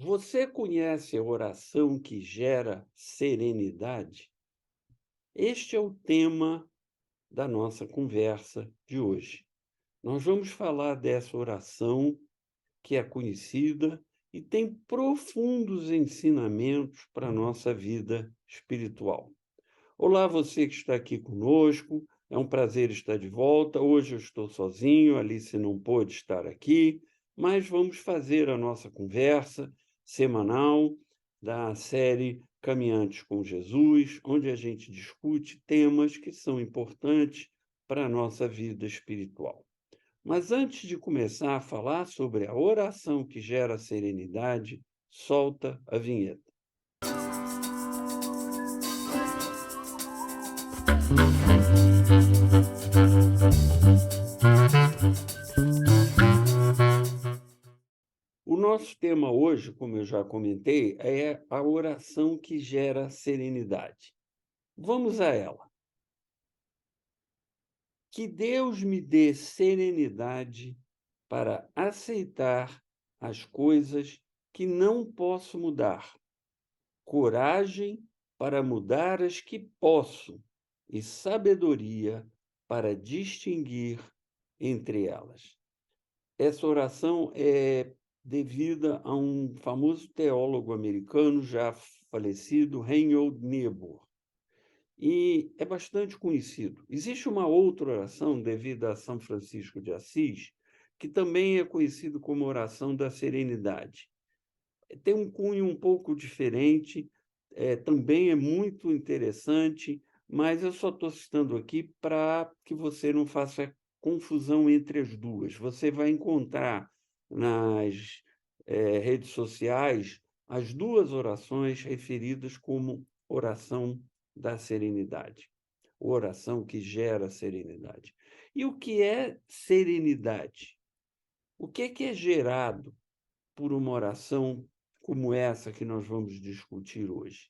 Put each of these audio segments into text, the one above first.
Você conhece a oração que gera serenidade? Este é o tema da nossa conversa de hoje. Nós vamos falar dessa oração que é conhecida e tem profundos ensinamentos para a nossa vida espiritual. Olá, você que está aqui conosco, é um prazer estar de volta. Hoje eu estou sozinho, Alice não pôde estar aqui, mas vamos fazer a nossa conversa semanal da série Caminhantes com Jesus, onde a gente discute temas que são importantes para a nossa vida espiritual. Mas antes de começar a falar sobre a oração que gera serenidade, solta a vinheta. O nosso tema hoje, como eu já comentei, é a oração que gera serenidade. Vamos a ela. Que Deus me dê serenidade para aceitar as coisas que não posso mudar, coragem para mudar as que posso e sabedoria para distinguir entre elas. Essa oração é devida a um famoso teólogo americano já falecido, Reinhold Niebuhr, e é bastante conhecido. Existe uma outra oração devida a São Francisco de Assis, que também é conhecido como oração da serenidade. Tem um cunho um pouco diferente, também é muito interessante, mas eu só estou citando aqui para que você não faça confusão entre as duas. Você vai encontrar nas redes sociais as duas orações referidas como oração da serenidade, oração que gera serenidade. E o que é serenidade? O que é gerado por uma oração como essa que nós vamos discutir hoje?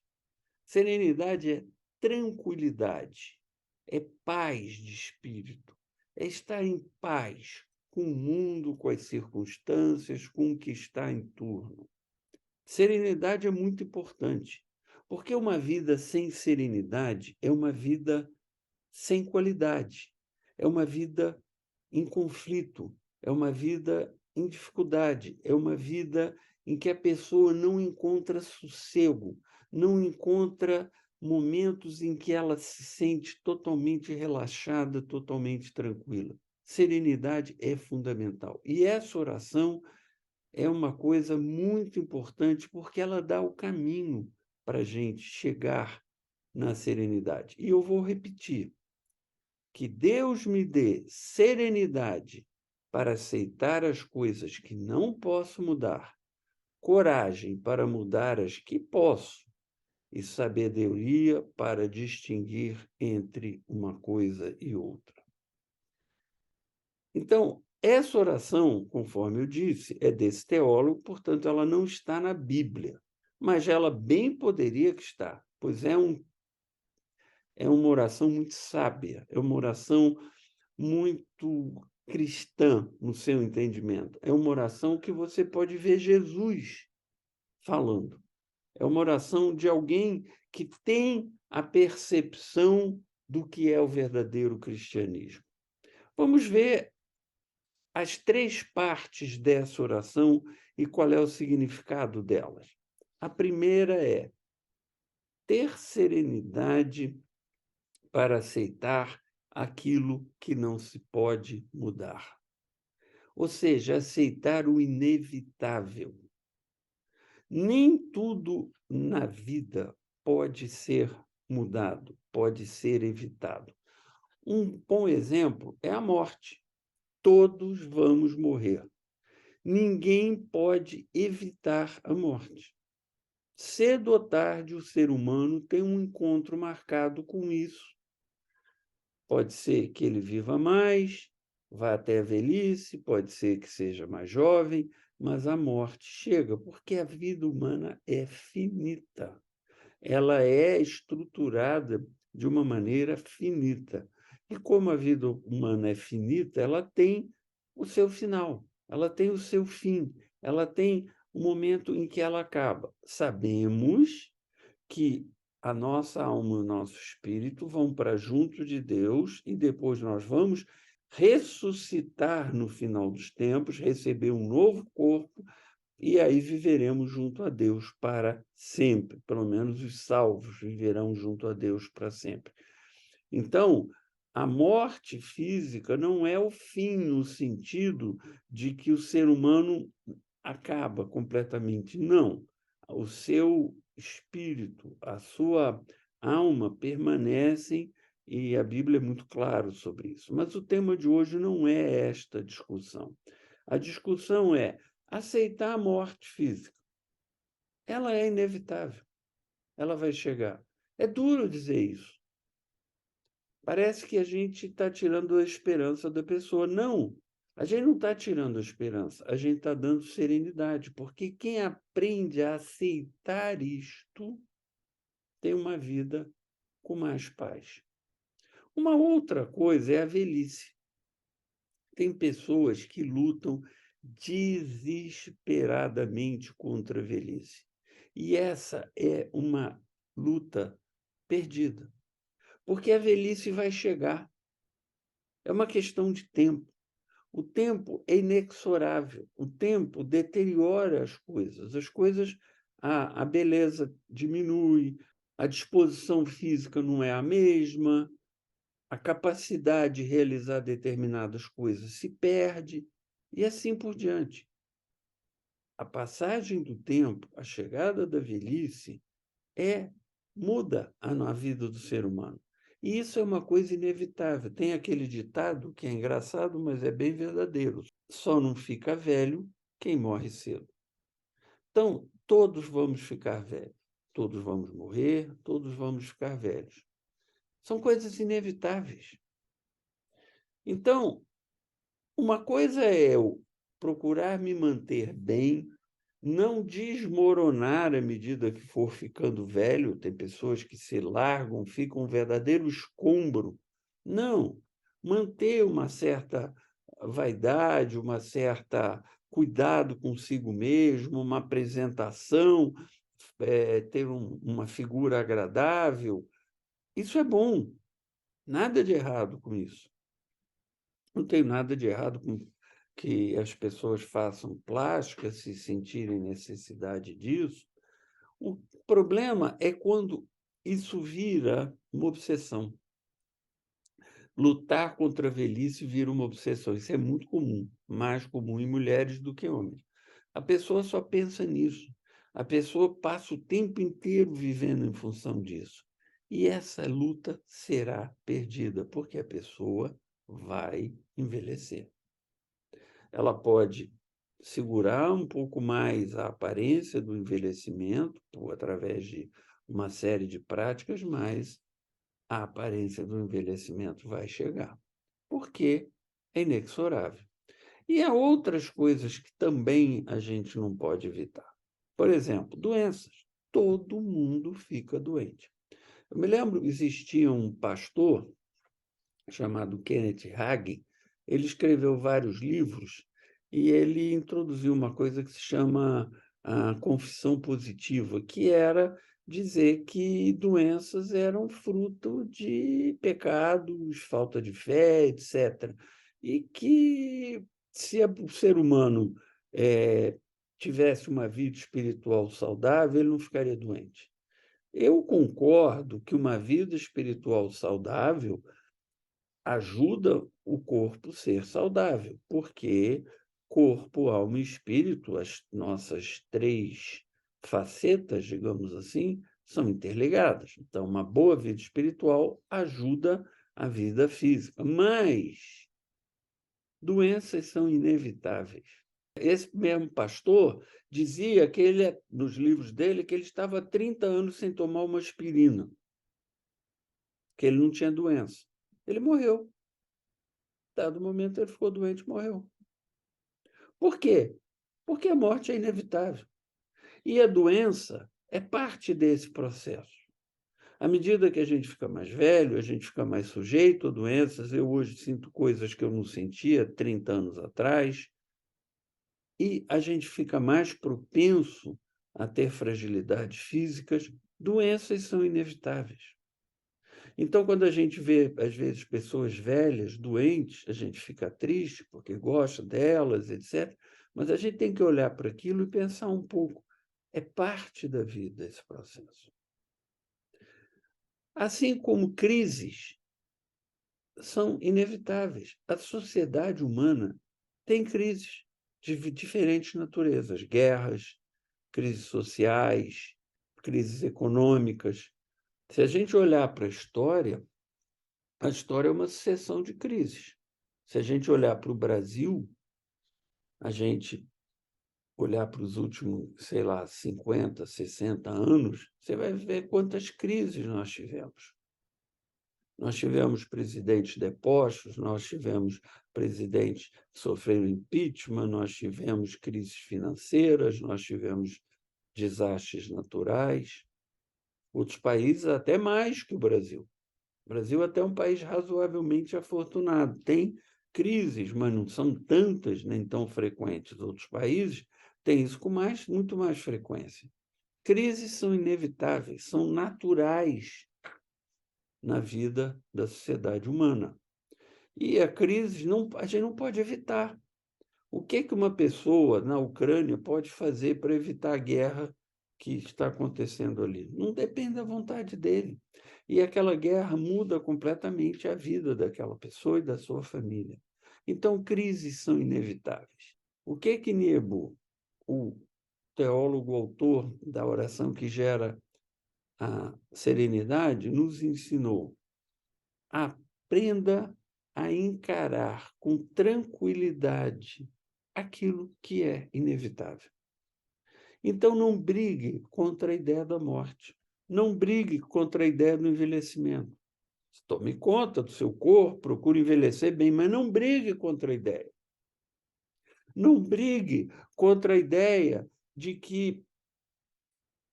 Serenidade é tranquilidade, é paz de espírito, é estar em paz com o mundo, com as circunstâncias, com o que está em torno. Serenidade é muito importante, porque uma vida sem serenidade é uma vida sem qualidade, é uma vida em conflito, é uma vida em dificuldade, é uma vida em que a pessoa não encontra sossego, não encontra momentos em que ela se sente totalmente relaxada, totalmente tranquila. Serenidade é fundamental. E essa oração é uma coisa muito importante porque ela dá o caminho para a gente chegar na serenidade. E eu vou repetir: que Deus me dê serenidade para aceitar as coisas que não posso mudar, coragem para mudar as que posso e sabedoria para distinguir entre uma coisa e outra. Então, essa oração, conforme eu disse, é desse teólogo, portanto, ela não está na Bíblia, mas ela bem poderia que está, pois é uma oração muito sábia, é uma oração muito cristã no seu entendimento. É uma oração que você pode ver Jesus falando. É uma oração de alguém que tem a percepção do que é o verdadeiro cristianismo. Vamos ver as três partes dessa oração e qual é o significado delas. A primeira é ter serenidade para aceitar aquilo que não se pode mudar. Ou seja, aceitar o inevitável. Nem tudo na vida pode ser mudado, pode ser evitado. Um bom exemplo é a morte. Todos vamos morrer. Ninguém pode evitar a morte. Cedo ou tarde, o ser humano tem um encontro marcado com isso. Pode ser que ele viva mais, vá até a velhice, pode ser que seja mais jovem, mas a morte chega, porque a vida humana é finita. Ela é estruturada de uma maneira finita. E como a vida humana é finita, ela tem o seu final, ela tem o seu fim, ela tem o momento em que ela acaba. Sabemos que a nossa alma e o nosso espírito vão para junto de Deus e depois nós vamos ressuscitar no final dos tempos, receber um novo corpo e aí viveremos junto a Deus para sempre. Pelo menos os salvos viverão junto a Deus para sempre. Então, a morte física não é o fim no sentido de que o ser humano acaba completamente. Não. O seu espírito, a sua alma permanecem, e a Bíblia é muito claro sobre isso. Mas o tema de hoje não é esta discussão. A discussão é aceitar a morte física. Ela é inevitável, ela vai chegar. É duro dizer isso. Parece que a gente está tirando a esperança da pessoa. Não, a gente não está tirando a esperança, a gente está dando serenidade, porque quem aprende a aceitar isto tem uma vida com mais paz. Uma outra coisa é a velhice. Tem pessoas que lutam desesperadamente contra a velhice. E essa é uma luta perdida, porque a velhice vai chegar. É uma questão de tempo. O tempo é inexorável. O tempo deteriora as coisas, a beleza diminui, a disposição física não é a mesma, a capacidade de realizar determinadas coisas se perde, e assim por diante. A passagem do tempo, a chegada da velhice, muda a vida do ser humano. E isso é uma coisa inevitável. Tem aquele ditado que é engraçado, mas é bem verdadeiro. Só não fica velho quem morre cedo. Então, todos vamos ficar velhos. Todos vamos morrer, todos vamos ficar velhos. São coisas inevitáveis. Então, uma coisa é eu procurar me manter bem, não desmoronar à medida que for ficando velho. Tem pessoas que se largam, ficam um verdadeiro escombro. Não, manter uma certa vaidade, uma certa cuidado consigo mesmo, uma apresentação, ter uma figura agradável. Isso é bom, nada de errado com isso. Não tem nada de errado com que as pessoas façam plástica, se sentirem necessidade disso. O problema é quando isso vira uma obsessão. Lutar contra a velhice vira uma obsessão. Isso é muito comum, mais comum em mulheres do que em homens. A pessoa só pensa nisso. A pessoa passa o tempo inteiro vivendo em função disso. E essa luta será perdida, porque a pessoa vai envelhecer. Ela pode segurar um pouco mais a aparência do envelhecimento, através de uma série de práticas, mas a aparência do envelhecimento vai chegar, porque é inexorável. E há outras coisas que também a gente não pode evitar. Por exemplo, doenças. Todo mundo fica doente. Eu me lembro, existia um pastor chamado Kenneth Hagin. Ele escreveu vários livros e ele introduziu uma coisa que se chama a confissão positiva, que era dizer que doenças eram fruto de pecados, falta de fé, etc. E que se o ser humano tivesse uma vida espiritual saudável, ele não ficaria doente. Eu concordo que uma vida espiritual saudável ajuda o corpo a ser saudável, porque corpo, alma e espírito, as nossas três facetas, digamos assim, são interligadas. Então, uma boa vida espiritual ajuda a vida física, mas doenças são inevitáveis. Esse mesmo pastor dizia que ele, nos livros dele, que ele estava há 30 anos sem tomar uma aspirina, que ele não tinha doença. Ele morreu. Dado momento, ele ficou doente e morreu. Por quê? Porque a morte é inevitável. E a doença é parte desse processo. À medida que a gente fica mais velho, a gente fica mais sujeito a doenças. Eu hoje sinto coisas que eu não sentia 30 anos atrás. e a gente fica mais propenso a ter fragilidades físicas, doenças são inevitáveis. Então, quando a gente vê, às vezes, pessoas velhas, doentes, a gente fica triste porque gosta delas, etc. Mas a gente tem que olhar para aquilo e pensar um pouco. É parte da vida esse processo. Assim como crises são inevitáveis. A sociedade humana tem crises de diferentes naturezas, guerras, crises sociais, crises econômicas. Se a gente olhar para a história é uma sucessão de crises. Se a gente olhar para o Brasil, a gente olhar para os últimos, sei lá, 50, 60 anos, você vai ver quantas crises nós tivemos. Nós tivemos presidentes depostos, nós tivemos presidentes que sofreram impeachment, nós tivemos crises financeiras, nós tivemos desastres naturais. Outros países até mais que o Brasil. O Brasil até é um país razoavelmente afortunado. Tem crises, mas não são tantas nem tão frequentes. Outros países têm isso com muito mais frequência. Crises são inevitáveis, são naturais na vida da sociedade humana. E a crise a gente não pode evitar. O que uma pessoa na Ucrânia pode fazer para evitar a guerra que está acontecendo ali? Não depende da vontade dele. E aquela guerra muda completamente a vida daquela pessoa e da sua família. Então, crises são inevitáveis. O que Niebuhr, o teólogo autor da oração que gera a serenidade, nos ensinou? Aprenda a encarar com tranquilidade aquilo que é inevitável. Então, não brigue contra a ideia da morte. Não brigue contra a ideia do envelhecimento. Tome conta do seu corpo, procure envelhecer bem, mas não brigue contra a ideia. Não brigue contra a ideia de que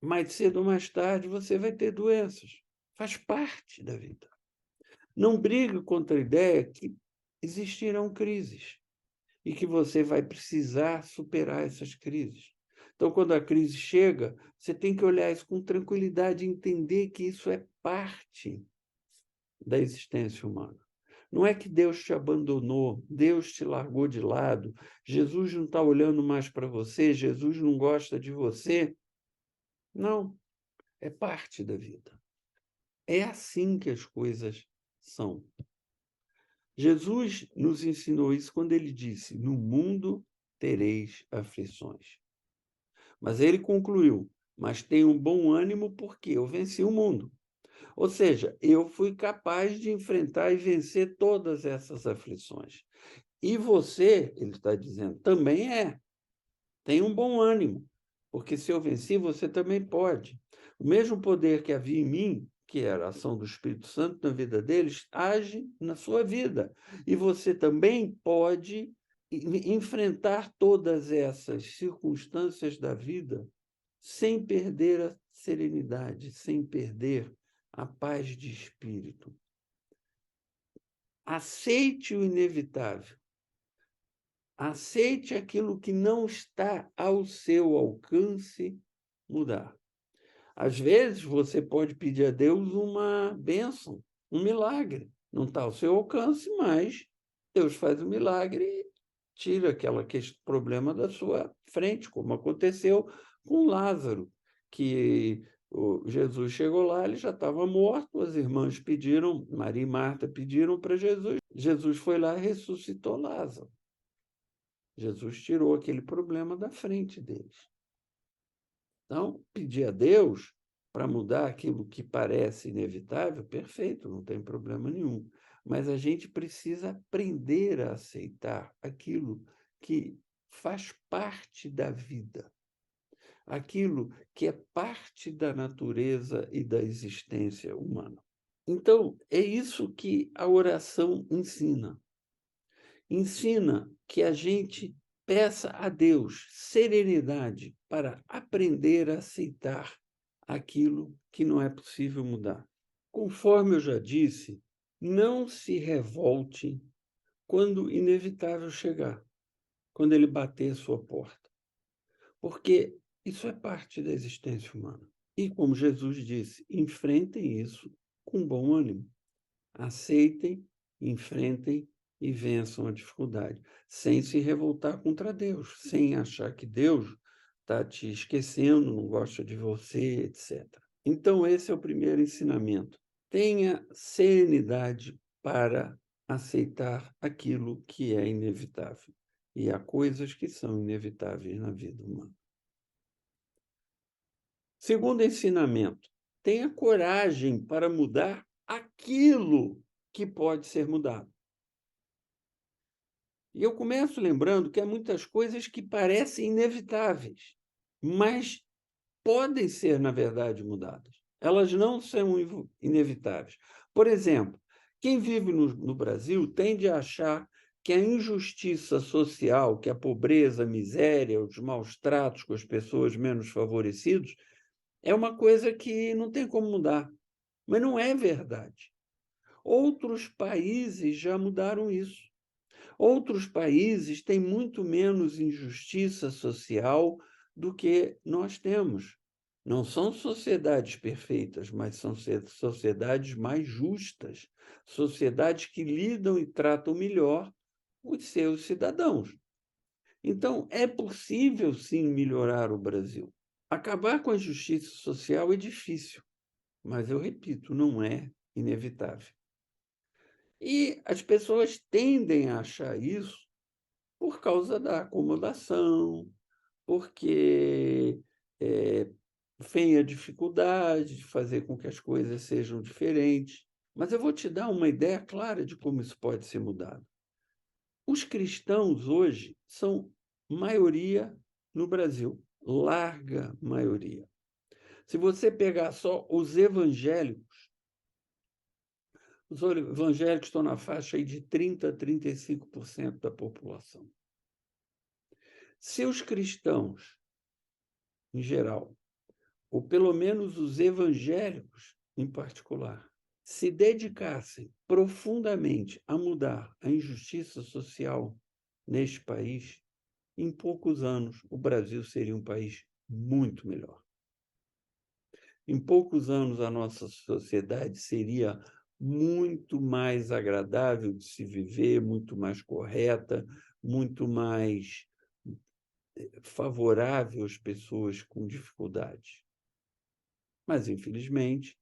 mais cedo ou mais tarde você vai ter doenças. Faz parte da vida. Não brigue contra a ideia que existirão crises e que você vai precisar superar essas crises. Então, quando a crise chega, você tem que olhar isso com tranquilidade e entender que isso é parte da existência humana. Não é que Deus te abandonou, Deus te largou de lado, Jesus não está olhando mais para você, Jesus não gosta de você. Não, é parte da vida. É assim que as coisas são. Jesus nos ensinou isso quando ele disse: no mundo tereis aflições. Mas ele concluiu: mas tenham bom ânimo porque eu venci o mundo. Ou seja, eu fui capaz de enfrentar e vencer todas essas aflições. E você, ele está dizendo, também é. Tenha um bom ânimo, porque se eu venci, você também pode. O mesmo poder que havia em mim, que era a ação do Espírito Santo na vida deles, age na sua vida. E você também pode enfrentar todas essas circunstâncias da vida sem perder a serenidade, sem perder a paz de espírito. Aceite o inevitável. Aceite aquilo que não está ao seu alcance mudar. Às vezes, você pode pedir a Deus uma bênção, um milagre. Não está ao seu alcance, mas Deus faz o milagre e tira aquele problema da sua frente, como aconteceu com Lázaro, que Jesus chegou lá, ele já estava morto, as irmãs pediram, Maria e Marta pediram para Jesus, Jesus foi lá e ressuscitou Lázaro. Jesus tirou aquele problema da frente deles. Então, pedir a Deus para mudar aquilo que parece inevitável, perfeito, não tem problema nenhum. Mas a gente precisa aprender a aceitar aquilo que faz parte da vida, aquilo que é parte da natureza e da existência humana. Então, é isso que a oração ensina. Ensina que a gente peça a Deus serenidade para aprender a aceitar aquilo que não é possível mudar. Conforme eu já disse, não se revolte quando o inevitável chegar. quando ele bater a sua porta, porque isso é parte da existência humana. E como Jesus disse, enfrentem isso com bom ânimo. Aceitem, enfrentem e vençam a dificuldade, sem se revoltar contra Deus, sem achar que Deus está te esquecendo, não gosta de você, etc. Então, esse é o primeiro ensinamento. Tenha serenidade para aceitar aquilo que é inevitável. E há coisas que são inevitáveis na vida humana. Segundo ensinamento, tenha coragem para mudar aquilo que pode ser mudado. E eu começo lembrando que há muitas coisas que parecem inevitáveis, mas podem ser, na verdade, mudadas. Elas não são inevitáveis. Por exemplo, quem vive no Brasil tende a achar que a injustiça social, que a pobreza, a miséria, os maus tratos com as pessoas menos favorecidas, é uma coisa que não tem como mudar. Mas não é verdade. Outros países já mudaram isso. Outros países têm muito menos injustiça social do que nós temos. Não são sociedades perfeitas, mas são sociedades mais justas, sociedades que lidam e tratam melhor os seus cidadãos. Então, é possível, sim, melhorar o Brasil. Acabar com a injustiça social é difícil, mas eu repito, não é inevitável. E as pessoas tendem a achar isso por causa da acomodação, porque vem a dificuldade de fazer com que as coisas sejam diferentes. Mas eu vou te dar uma ideia clara de como isso pode ser mudado. Os cristãos hoje são maioria no Brasil, larga maioria. Se você pegar só os evangélicos estão na faixa aí de 30% a 35% da população. Se os cristãos, em geral, ou pelo menos os evangélicos em particular, se dedicassem profundamente a mudar a injustiça social neste país, em poucos anos o Brasil seria um país muito melhor. Em poucos anos a nossa sociedade seria muito mais agradável de se viver, muito mais correta, muito mais favorável às pessoas com dificuldades. Mas, infelizmente,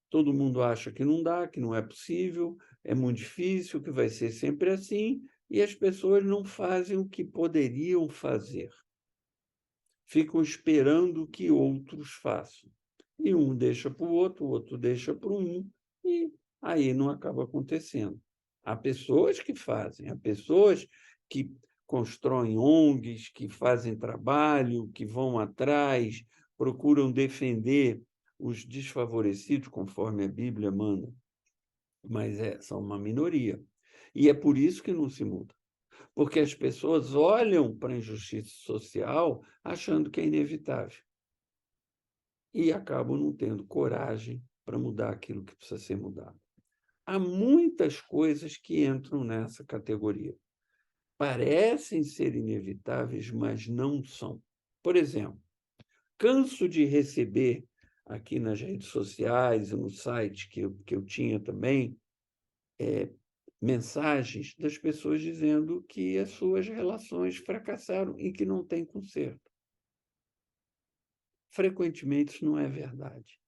todo mundo acha que não dá, que não é possível, é muito difícil, que vai ser sempre assim, e as pessoas não fazem o que poderiam fazer. Ficam esperando que outros façam. E um deixa para o outro deixa para um, e aí não acaba acontecendo. Há pessoas que fazem, há pessoas que constroem ONGs, que fazem trabalho, que vão atrás, procuram defender os desfavorecidos, conforme a Bíblia manda, mas são uma minoria. E é por isso que não se muda. Porque as pessoas olham para a injustiça social achando que é inevitável e acabam não tendo coragem para mudar aquilo que precisa ser mudado. Há muitas coisas que entram nessa categoria. Parecem ser inevitáveis, mas não são. Por exemplo, canso de receber aqui nas redes sociais e no site que eu tinha também, mensagens das pessoas dizendo que as suas relações fracassaram e que não tem conserto. Frequentemente isso não é verdade.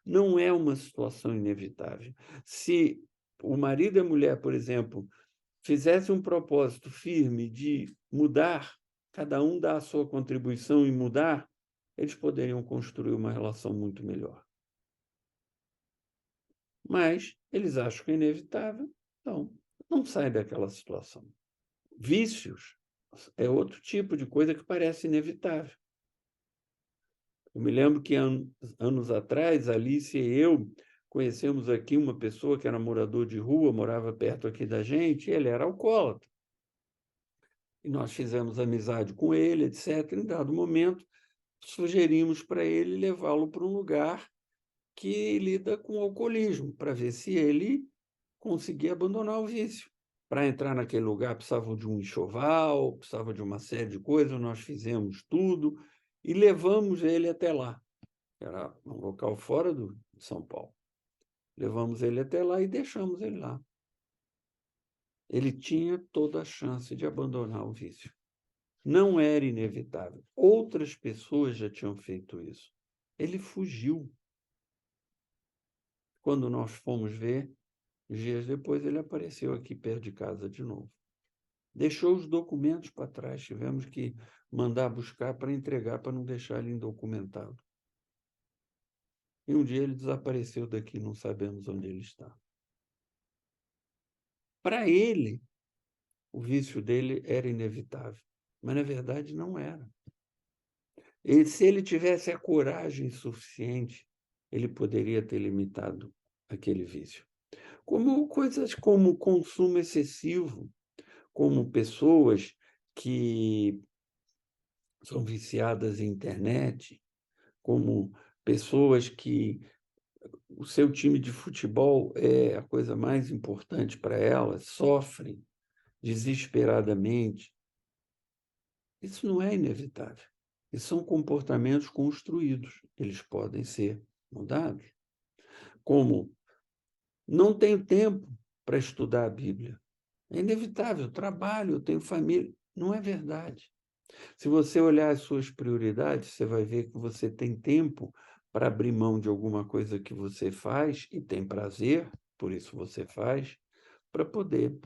Não é uma situação inevitável. Se o marido e a mulher, por exemplo, fizessem um propósito firme de mudar, cada um dá a sua contribuição em mudar, eles poderiam construir uma relação muito melhor. Mas eles acham que é inevitável, então não sai daquela situação. Vícios é outro tipo de coisa que parece inevitável. Eu me lembro que anos atrás, Alice e eu conhecemos aqui uma pessoa que era morador de rua, morava perto aqui da gente, e ele era alcoólatra. E nós fizemos amizade com ele, etc. Em dado momento, sugerimos para ele levá-lo para um lugar que lida com alcoolismo, para ver se ele conseguia abandonar o vício. Para entrar naquele lugar precisavam de um enxoval, precisava de uma série de coisas, nós fizemos tudo e levamos ele até lá. Era um local fora de São Paulo. Levamos ele até lá e deixamos ele lá. Ele tinha toda a chance de abandonar o vício. Não era inevitável. Outras pessoas já tinham feito isso. Ele fugiu. Quando nós fomos ver, dias depois ele apareceu aqui perto de casa de novo. Deixou os documentos para trás, tivemos que mandar buscar para entregar, para não deixar ele indocumentado. E um dia ele desapareceu daqui, não sabemos onde ele está. Para ele, o vício dele era inevitável, mas na verdade não era. E se ele tivesse a coragem suficiente, ele poderia ter limitado aquele vício. Como coisas como consumo excessivo, como pessoas que são viciadas em internet, como pessoas que o seu time de futebol é a coisa mais importante para elas, sofrem desesperadamente. Isso não é inevitável. Isso são comportamentos construídos, eles podem ser mudados. Como não tenho tempo para estudar a Bíblia. É inevitável, trabalho, eu tenho família. Não é verdade. Se você olhar as suas prioridades, você vai ver que você tem tempo para abrir mão de alguma coisa que você faz e tem prazer, por isso você faz, para poder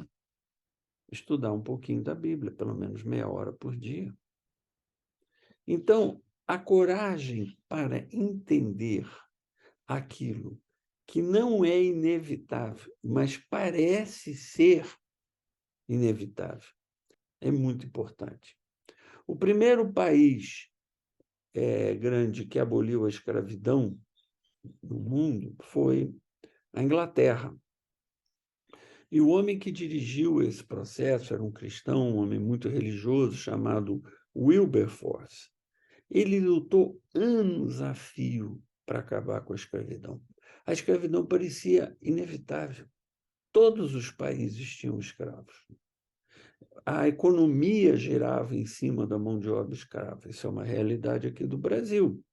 estudar um pouquinho da Bíblia, pelo menos meia hora por dia. Então, a coragem para entender aquilo que não é inevitável, mas parece ser inevitável, é muito importante. O primeiro país grande que aboliu a escravidão no mundo foi a Inglaterra. E o homem que dirigiu esse processo era um cristão, um homem muito religioso, chamado Wilberforce. Ele lutou anos a fio para acabar com a escravidão. A escravidão parecia inevitável. Todos os países tinham escravos. A economia girava em cima da mão de obra escrava. Isso é uma realidade aqui do Brasil.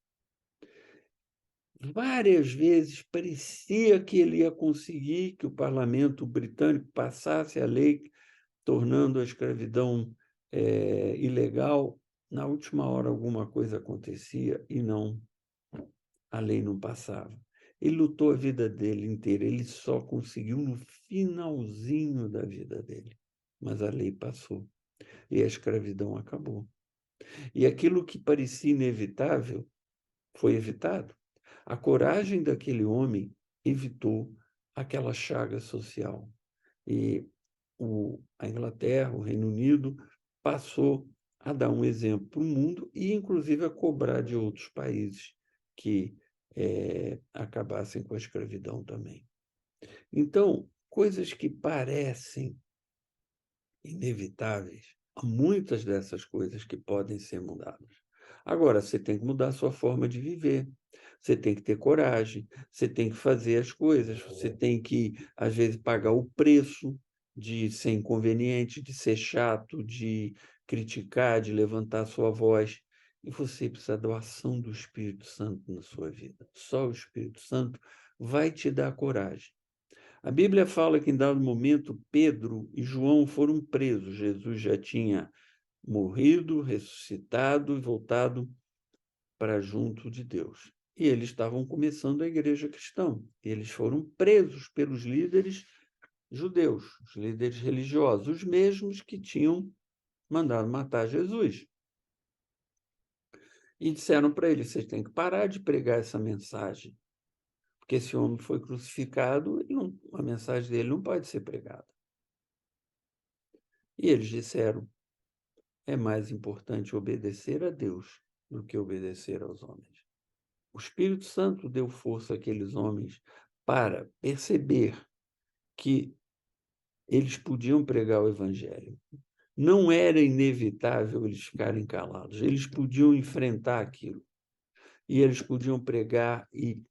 Várias vezes parecia que ele ia conseguir que o parlamento britânico passasse a lei tornando a escravidão ilegal. Na última hora, alguma coisa acontecia e não, a lei não passava. Ele lutou a vida dele inteira, ele só conseguiu no finalzinho da vida dele. Mas a lei passou e a escravidão acabou. E aquilo que parecia inevitável foi evitado. A coragem daquele homem evitou aquela chaga social. E a Inglaterra, o Reino Unido, passou a dar um exemplo para o mundo e, inclusive, a cobrar de outros países que acabassem com a escravidão também. Então, coisas que parecem inevitáveis, há muitas dessas coisas que podem ser mudadas. Agora, você tem que mudar a sua forma de viver, você tem que ter coragem, você tem que fazer as coisas, você tem que, às vezes, pagar o preço de ser inconveniente, de ser chato, de criticar, de levantar a sua voz. E você precisa da ação do Espírito Santo na sua vida. Só o Espírito Santo vai te dar coragem. A Bíblia fala que, em dado momento, Pedro e João foram presos. Jesus já tinha morrido, ressuscitado e voltado para junto de Deus. E eles estavam começando a igreja cristã. Eles foram presos pelos líderes judeus, os líderes religiosos, os mesmos que tinham mandado matar Jesus. E disseram para eles: vocês têm que parar de pregar essa mensagem, porque esse homem foi crucificado e a mensagem dele não pode ser pregada. E eles disseram: é mais importante obedecer a Deus do que obedecer aos homens. O Espírito Santo deu força àqueles homens para perceber que eles podiam pregar o Evangelho. Não era inevitável eles ficarem calados, eles podiam enfrentar aquilo. E eles podiam pregar e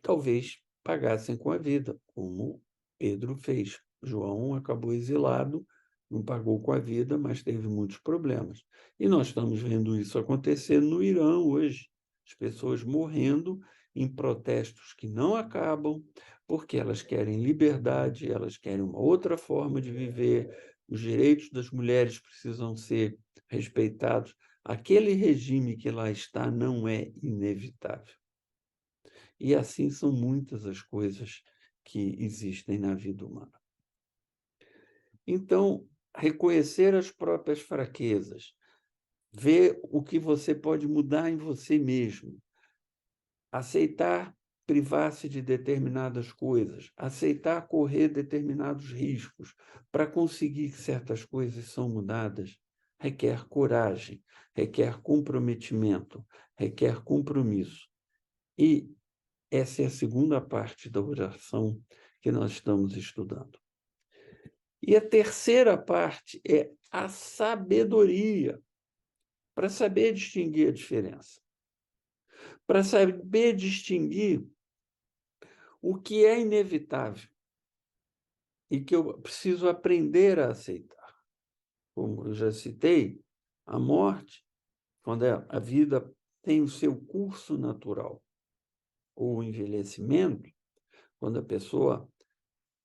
talvez pagassem com a vida, como Pedro fez. João acabou exilado, não pagou com a vida, mas teve muitos problemas. E nós estamos vendo isso acontecer no Irã hoje. As pessoas morrendo em protestos que não acabam, porque elas querem liberdade, elas querem uma outra forma de viver, os direitos das mulheres precisam ser respeitados. Aquele regime que lá está não é inevitável. E assim são muitas as coisas que existem na vida humana. Então, reconhecer as próprias fraquezas, ver o que você pode mudar em você mesmo, aceitar privar-se de determinadas coisas, aceitar correr determinados riscos para conseguir que certas coisas são mudadas, requer coragem, requer comprometimento, requer compromisso. E essa é a segunda parte da oração que nós estamos estudando. E a terceira parte é a sabedoria, para saber distinguir a diferença, para saber distinguir o que é inevitável e que eu preciso aprender a aceitar. Como eu já citei, a morte, quando a vida tem o seu curso natural, ou o envelhecimento, quando a pessoa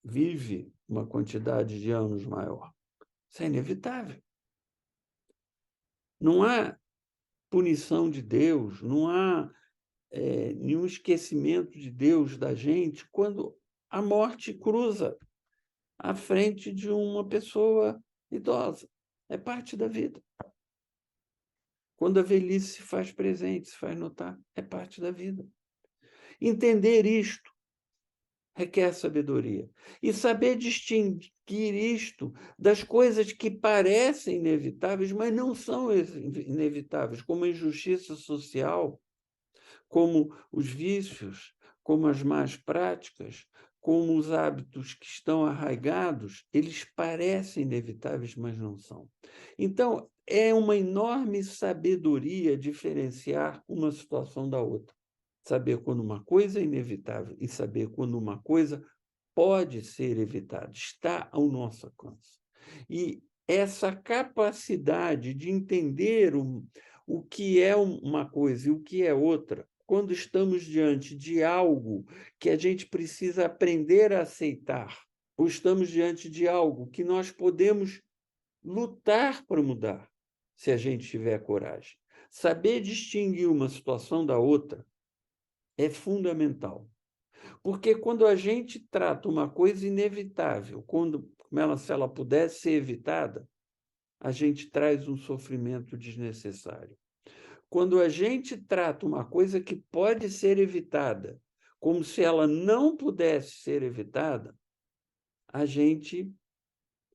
vive uma quantidade de anos maior. Isso é inevitável. Não há punição de Deus, não há nenhum esquecimento de Deus da gente quando a morte cruza à frente de uma pessoa idosa. É parte da vida. Quando a velhice se faz presente, se faz notar, é parte da vida. Entender isto requer sabedoria. E saber distinguir isto das coisas que parecem inevitáveis, mas não são inevitáveis, como a injustiça social, como os vícios, como as más práticas, como os hábitos que estão arraigados, eles parecem inevitáveis, mas não são. Então, é uma enorme sabedoria diferenciar uma situação da outra. Saber quando uma coisa é inevitável e saber quando uma coisa pode ser evitada, está ao nosso alcance. E essa capacidade de entender o que é uma coisa e o que é outra, quando estamos diante de algo que a gente precisa aprender a aceitar, ou estamos diante de algo que nós podemos lutar para mudar, se a gente tiver coragem. Saber distinguir uma situação da outra é fundamental. Porque quando a gente trata uma coisa inevitável, como ela, se ela pudesse ser evitada, a gente traz um sofrimento desnecessário. Quando a gente trata uma coisa que pode ser evitada, como se ela não pudesse ser evitada, a gente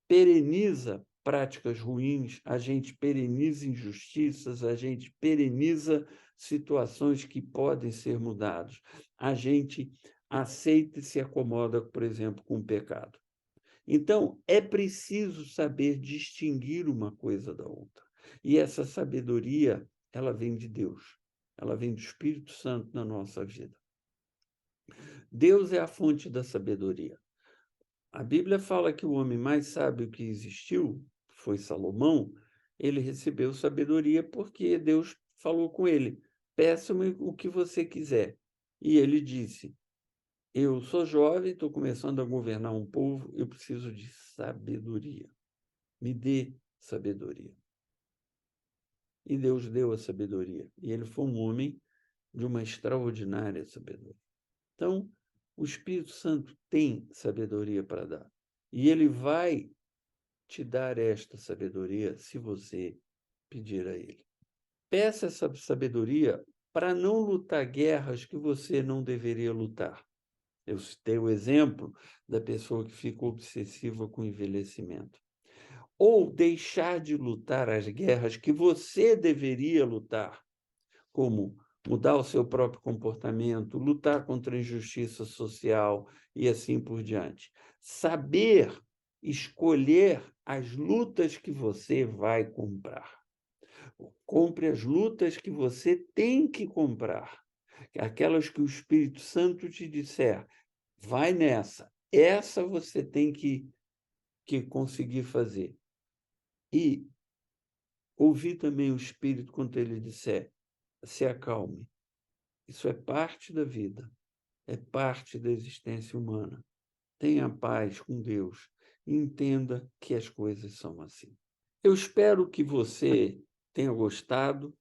pereniza práticas ruins, a gente pereniza injustiças, a gente pereniza situações que podem ser mudadas. A gente aceita e se acomoda, por exemplo, com o pecado. Então, é preciso saber distinguir uma coisa da outra. E essa sabedoria, ela vem de Deus. Ela vem do Espírito Santo na nossa vida. Deus é a fonte da sabedoria. A Bíblia fala que o homem mais sábio que existiu, foi Salomão, ele recebeu sabedoria porque Deus falou com ele: peça-me o que você quiser. E ele disse: eu sou jovem, estou começando a governar um povo, eu preciso de sabedoria. Me dê sabedoria. E Deus deu a sabedoria. E ele foi um homem de uma extraordinária sabedoria. Então, o Espírito Santo tem sabedoria para dar. E ele vai te dar esta sabedoria se você pedir a ele. Peça essa sabedoria para não lutar guerras que você não deveria lutar. Eu citei o exemplo da pessoa que fica obsessiva com o envelhecimento. Ou deixar de lutar as guerras que você deveria lutar, como mudar o seu próprio comportamento, lutar contra a injustiça social e assim por diante. Saber escolher as lutas que você vai comprar. Compre as lutas que você tem que comprar. Aquelas que o Espírito Santo te disser, vai nessa. Essa você tem que que conseguir fazer. E ouvir também o Espírito quando ele disser: se acalme. Isso é parte da vida, é parte da existência humana. Tenha paz com Deus e entenda que as coisas são assim. Eu espero que você tenha gostado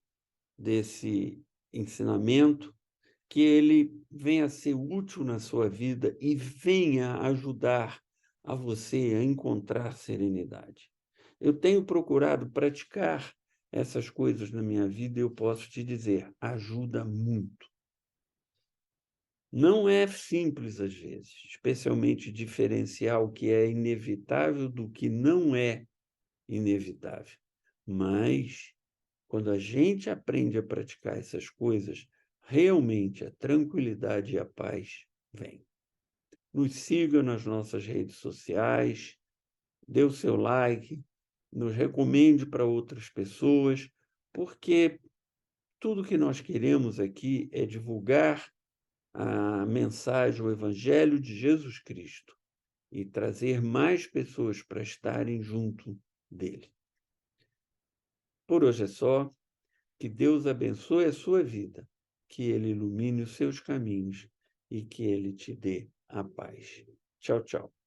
desse ensinamento, que ele venha a ser útil na sua vida e venha ajudar a você a encontrar serenidade. Eu tenho procurado praticar essas coisas na minha vida e eu posso te dizer, ajuda muito. Não é simples às vezes, especialmente diferenciar o que é inevitável do que não é inevitável. Mas, quando a gente aprende a praticar essas coisas, realmente a tranquilidade e a paz vêm. Nos siga nas nossas redes sociais, dê o seu like, nos recomende para outras pessoas, porque tudo que nós queremos aqui é divulgar a mensagem, o Evangelho de Jesus Cristo e trazer mais pessoas para estarem junto dele. Por hoje é só. Que Deus abençoe a sua vida, que Ele ilumine os seus caminhos e que Ele te dê a paz. Tchau, tchau.